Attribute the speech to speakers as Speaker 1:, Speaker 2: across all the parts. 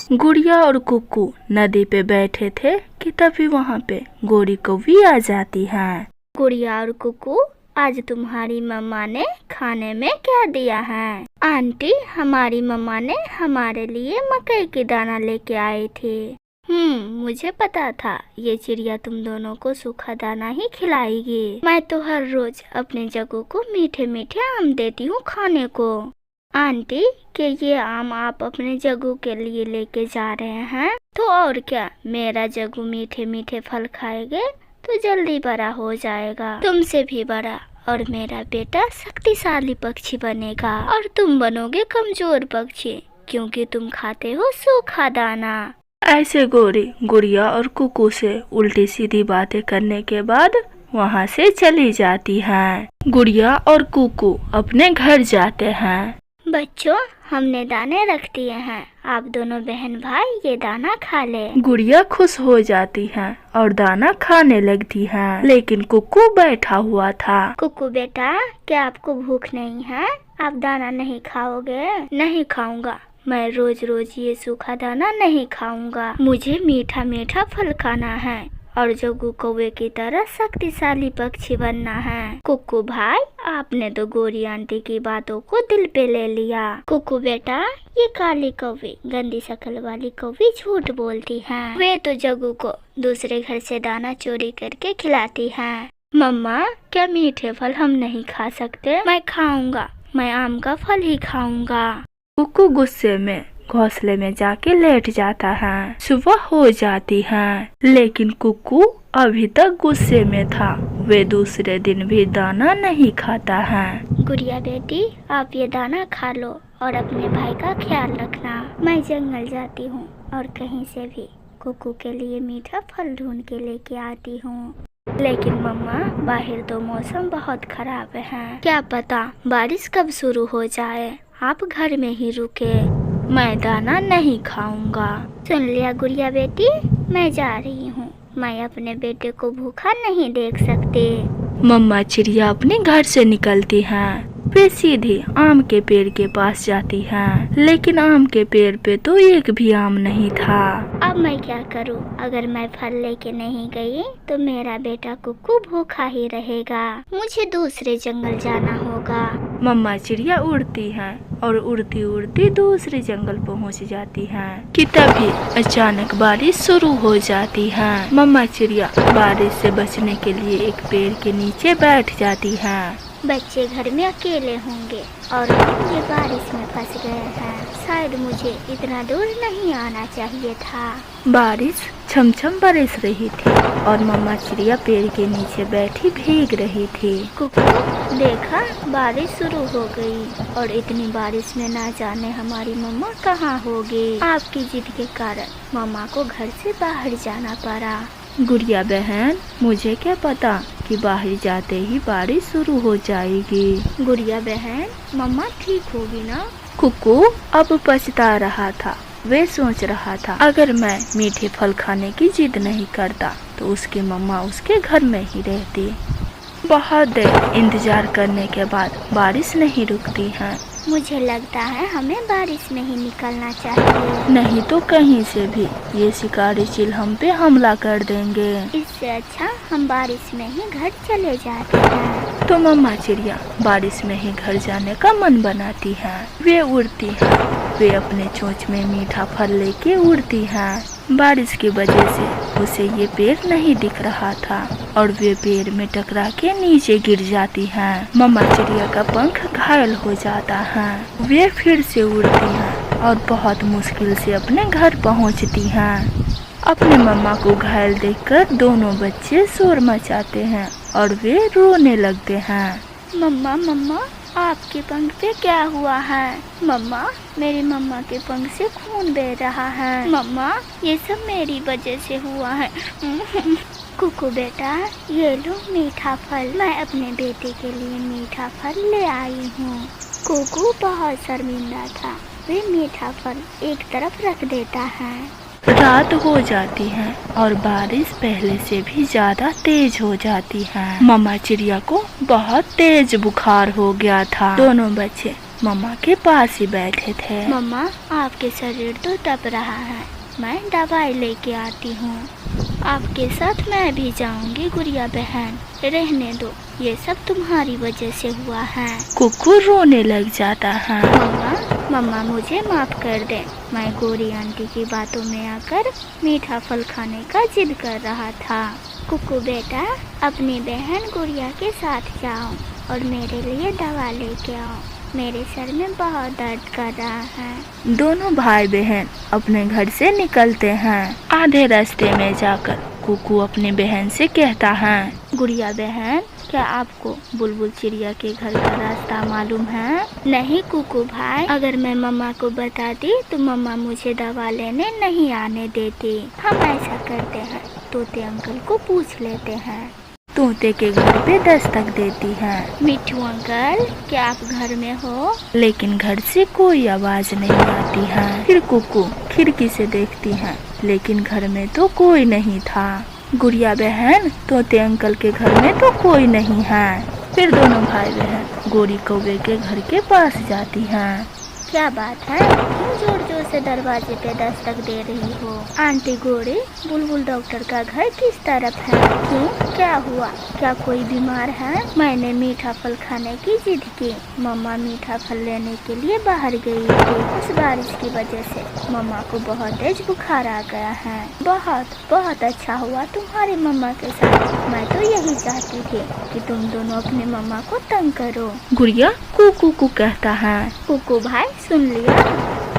Speaker 1: गुड़िया और कुकू नदी पे बैठे थे कि तभी वहाँ पे गोरी कौवी आ जाती है।
Speaker 2: गुड़िया और कुकू, आज तुम्हारी मम्मा ने खाने में क्या दिया है? आंटी, हमारी मम्मा ने हमारे लिए मकई की दाना लेके आई थी। मुझे पता था ये चिड़िया तुम दोनों को सूखा दाना ही खिलाएगी। मैं तो हर रोज अपने जग्गू को मीठे मीठे आम देती हूँ खाने को। आंटी, क्या ये आम आप अपने जग्गू के लिए लेके जा रहे हैं? तो और क्या, मेरा जग्गू मीठे मीठे फल खाएगा तो जल्दी बड़ा हो जाएगा, तुमसे भी बड़ा, और मेरा बेटा शक्तिशाली पक्षी बनेगा और तुम बनोगे कमजोर पक्षी, क्योंकि तुम खाते हो सूखा दाना।
Speaker 1: ऐसे गोरी गुड़िया और कुकू से उल्टी सीधी बातें करने के बाद वहाँ से चली जाती हैं। गुड़िया और कुकू अपने घर जाते हैं।
Speaker 2: बच्चों, हमने दाने रख दिए हैं, आप दोनों बहन भाई ये दाना खा ले।
Speaker 1: गुड़िया खुश हो जाती है और दाना खाने लगती है, लेकिन कुकू बैठा हुआ था।
Speaker 2: कुकू बेटा, क्या आपको भूख नहीं है? आप दाना नहीं खाओगे? नहीं खाऊंगा, मैं रोज रोज ये सूखा दाना नहीं खाऊंगा, मुझे मीठा मीठा फल खाना है और जग्गू कौवे की तरह शक्तिशाली पक्षी बनना है। कुकू भाई, आपने तो गोरी आंटी की बातों को दिल पे ले लिया। कुकू बेटा, ये काली कौवी, गंदी शक्ल वाली कौवी झूठ बोलती है। वे तो जग्गू को दूसरे घर से दाना चोरी करके खिलाती है। मम्मा, क्या मीठे फल हम नहीं खा सकते? मैं खाऊंगा, मैं आम का फल ही खाऊंगा।
Speaker 1: कुकू गुस्से में घोंसले में जाके लेट जाता है। सुबह हो जाती है, लेकिन कुकू अभी तक गुस्से में था। वे दूसरे दिन भी दाना नहीं खाता है।
Speaker 2: गुड़िया बेटी, आप ये दाना खा लो और अपने भाई का ख्याल रखना। मैं जंगल जाती हूँ और कहीं से भी कुकू के लिए मीठा फल ढूंढ के लेके आती हूँ। लेकिन मम्मा, बाहर तो मौसम बहुत खराब है, क्या पता बारिश कब शुरू हो जाए। आप घर में ही रुके, मैं दाना नहीं खाऊंगा। सुन लिया गुड़िया बेटी, मैं जा रही हूँ, मैं अपने बेटे को भूखा नहीं देख सकती।
Speaker 1: मम्मा चिड़िया अपने घर से निकलती हैं। वे सीधी आम के पेड़ के पास जाती हैं, लेकिन आम के पेड़ पे तो एक भी आम नहीं था।
Speaker 2: अब मैं क्या करूं? अगर मैं फल लेके नहीं गई तो मेरा बेटा कुकू भूखा ही रहेगा। मुझे दूसरे जंगल जाना होगा।
Speaker 1: मम्मा चिड़िया उड़ती हैं और उड़ती उड़ती दूसरे जंगल पहुंच जाती हैं कि तभी अचानक बारिश शुरू हो जाती है। मम्मा चिड़िया बारिश से बचने के लिए एक पेड़ के नीचे बैठ जाती हैं।
Speaker 2: बच्चे घर में अकेले होंगे और ये बारिश में फंस गए हैं। शायद मुझे इतना दूर नहीं आना चाहिए था।
Speaker 1: बारिश छमछम बरस रही थी और मम्मा चिड़िया पेड़ के नीचे बैठी भीग रही थी।
Speaker 2: कुकू, देखा, बारिश शुरू हो गई और इतनी बारिश में ना जाने हमारी मम्मा कहाँ होगी। आपकी जिद के कारण मम्मा को घर से बाहर जाना पड़ा।
Speaker 1: गुड़िया बहन, मुझे क्या पता कि बाहर जाते ही बारिश शुरू हो जाएगी।
Speaker 2: गुड़िया बहन, मम्मा ठीक होगी ना?
Speaker 1: कुकू अब पछता रहा था। वे सोच रहा था, अगर मैं मीठे फल खाने की जिद नहीं करता तो उसकी मम्मा उसके घर में ही रहती। बहुत देर इंतजार करने के बाद बारिश नहीं रुकती है।
Speaker 2: मुझे लगता है हमें बारिश में ही निकलना चाहिए,
Speaker 1: नहीं तो कहीं से भी ये शिकारी चिल हम पे हमला कर देंगे।
Speaker 2: इससे अच्छा हम बारिश में ही घर चले जाते हैं।
Speaker 1: तो मम्मा चिड़िया बारिश में ही घर जाने का मन बनाती है। वे उड़ती है, वे अपने चोंच में मीठा फल लेके उड़ती है। बारिश की वजह से उसे ये पेड़ नहीं दिख रहा था और वे पेड़ में टकरा के नीचे गिर जाती हैं। मम्मा चिड़िया का पंख घायल हो जाता है। वे फिर से उड़ती हैं और बहुत मुश्किल से अपने घर पहुंचती हैं। अपने मम्मा को घायल देखकर दोनों बच्चे शोर मचाते हैं और वे रोने लगते हैं।
Speaker 2: मम्मा, मम्मा, आपके पंख पे क्या हुआ है? मम्मा, मेरी मम्मा के पंख से खून बह रहा है। मम्मा, ये सब मेरी वजह से हुआ है। कुकू बेटा, ये लो मीठा फल, मैं अपने बेटे के लिए मीठा फल ले आई हूँ। कुकू बहुत शर्मिंदा था, वे मीठा फल एक तरफ रख देता है।
Speaker 1: रात हो जाती है और बारिश पहले से भी ज्यादा तेज हो जाती है। मम्मा चिड़िया को बहुत तेज बुखार हो गया था। दोनों बच्चे मम्मा के पास ही बैठे थे।
Speaker 2: मम्मा, आपके शरीर तो तप रहा है, मैं दवाई लेके आती हूँ। आपके साथ मैं भी जाऊंगी गुड़िया बहन, रहने दो, ये सब तुम्हारी वजह से हुआ है।
Speaker 1: कुकू रोने लग जाता है।
Speaker 2: मम्मा मुझे माफ कर दे, मैं गौरी आंटी की बातों में आकर मीठा फल खाने का जिद कर रहा था। कुकू बेटा, अपनी बहन गुड़िया के साथ जाओ और मेरे लिए दवा लेके आओ, मेरे सर में बहुत दर्द कर रहा है।
Speaker 1: दोनों भाई बहन अपने घर से निकलते हैं। आधे रास्ते में जाकर कुकू अपनी बहन से कहता है,
Speaker 2: गुड़िया बहन, क्या आपको बुलबुल चिड़िया के घर का रास्ता मालूम है? नहीं कुकू भाई, अगर मैं मम्मा को बताती तो मम्मा मुझे दवा लेने नहीं आने देती। हम ऐसा करते हैं, तोते अंकल को पूछ लेते हैं।
Speaker 1: तोते के घर पे दस्तक देती है।
Speaker 2: मिट्ठू अंकल, क्या आप घर में हो?
Speaker 1: लेकिन घर से कोई आवाज नहीं आती है। फिर कुकू खिड़की से देखती है, लेकिन घर में तो कोई नहीं था। गुड़िया बहन, तोते अंकल के घर में तो कोई नहीं है। फिर दोनों भाई बहन गोरी कौवे के घर के पास जाती हैं।
Speaker 2: क्या बात है, क्यों जोर जोर से दरवाजे पे दस्तक दे रही हो? आंटी गोरी, बुलबुल डॉक्टर का घर किस तरफ है? क्यों, क्या हुआ? क्या कोई बीमार है? मैंने मीठा फल खाने की जिद की, मम्मा मीठा फल लेने के लिए बाहर गई थी। उस बारिश की वजह से मम्मा को बहुत तेज बुखार आ गया है। बहुत अच्छा हुआ तुम्हारी मम्मा के साथ, मैं तो यही चाहती थी कि तुम दोनों अपनी मम्मा को तंग करो।
Speaker 1: गुड़िया कुकू को कहता है।
Speaker 2: कुकू भाई, सुन लिया?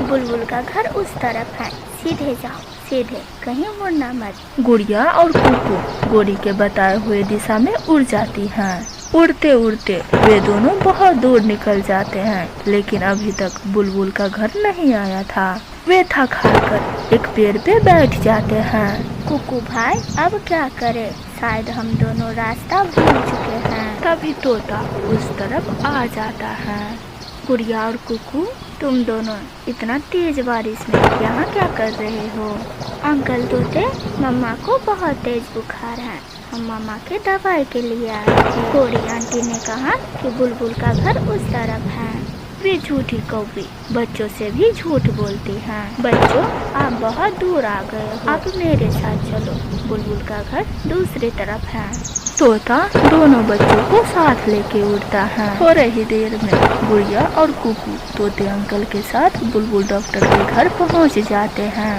Speaker 2: बुलबुल का घर उस तरफ है, सीधे जाओ, सीधे, कहीं मुड़ना मत।
Speaker 1: गुड़िया और कुकू गोरी के बताए हुए दिशा में उड़ जाती हैं। उड़ते उड़ते वे दोनों बहुत दूर निकल जाते हैं, लेकिन अभी तक बुलबुल का घर नहीं आया था। वे थक हार कर एक पेड़ पे बैठ जाते हैं।
Speaker 2: कुकू भाई, अब क्या करें? शायद हम दोनों रास्ता भूल चुके हैं।
Speaker 1: तभी तोता उस तरफ आ जाता है।
Speaker 2: गुड़िया और कुकू, तुम दोनों इतना तेज बारिश में यहाँ क्या कर रहे हो? अंकल तोते, मम्मा को बहुत तेज बुखार है, हम मम्मा के दवाई के लिए आए थे। गौरी आंटी ने कहा कि बुलबुल का घर उस तरफ है।
Speaker 1: वे झूठी कौवी बच्चों से भी झूठ बोलती हैं। बच्चों, आप बहुत दूर आ गए हो, आप मेरे साथ चलो, बुलबुल का घर दूसरी तरफ है। तोता दोनों बच्चों को साथ लेके उड़ता है। थोड़ी ही देर में गुड़िया और कुकू तोते अंकल के साथ बुलबुल डॉक्टर के घर पहुंच जाते हैं।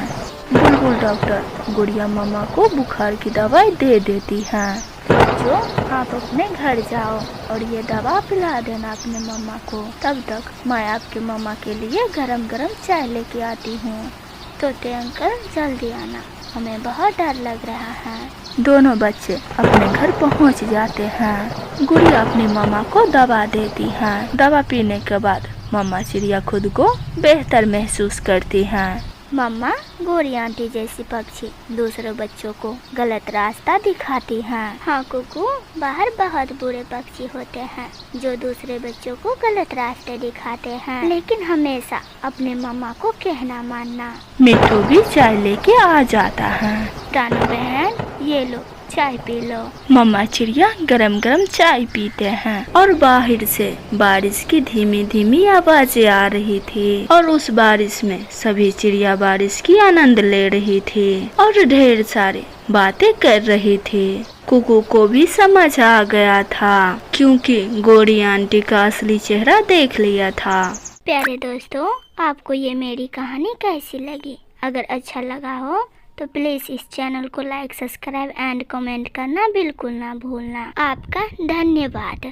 Speaker 1: बुलबुल डॉक्टर गुड़िया मम्मा को बुखार की दवाई दे देती है। बच्चों, आप अपने घर जाओ और ये दवा पिला देना अपने मम्मा को। तब तक मैं आपके मम्मा के लिए गरम गरम चाय लेके आती हूँ।
Speaker 2: तोते अंकल, जल्दी आना, हमें बहुत डर लग रहा है।
Speaker 1: दोनों बच्चे अपने घर पहुंच जाते हैं। गुड़िया अपनी मम्मा को दवा देती है। दवा पीने के बाद मम्मा चिड़िया खुद को बेहतर महसूस करती हैं।
Speaker 2: मम्मा, गौरी आंटी जैसी पक्षी दूसरे बच्चों को गलत रास्ता दिखाती हैं। हाँ कुकू, बाहर बहुत बुरे पक्षी होते हैं जो दूसरे बच्चों को गलत रास्ते दिखाते हैं, लेकिन हमेशा अपने मम्मा को कहना मानना।
Speaker 1: मिट्ठू भी चाय लेके आ जाता है।
Speaker 2: रानू बहन, ये लो, चाय पी लो।
Speaker 1: मम्मा चिड़िया गरम गरम चाय पीते हैं और बाहर से बारिश की धीमी धीमी आवाजें आ रही थी और उस बारिश में सभी चिड़िया बारिश की आनंद ले रही थी और ढेर सारी बातें कर रही थी। कुकू को भी समझ आ गया था, क्योंकि गौरी आंटी का असली चेहरा देख लिया था।
Speaker 2: प्यारे दोस्तों, आपको ये मेरी कहानी कैसी लगी? अगर अच्छा लगा हो तो प्लीज़ इस चैनल को लाइक, सब्सक्राइब एंड कमेंट करना बिल्कुल ना भूलना। आपका धन्यवाद।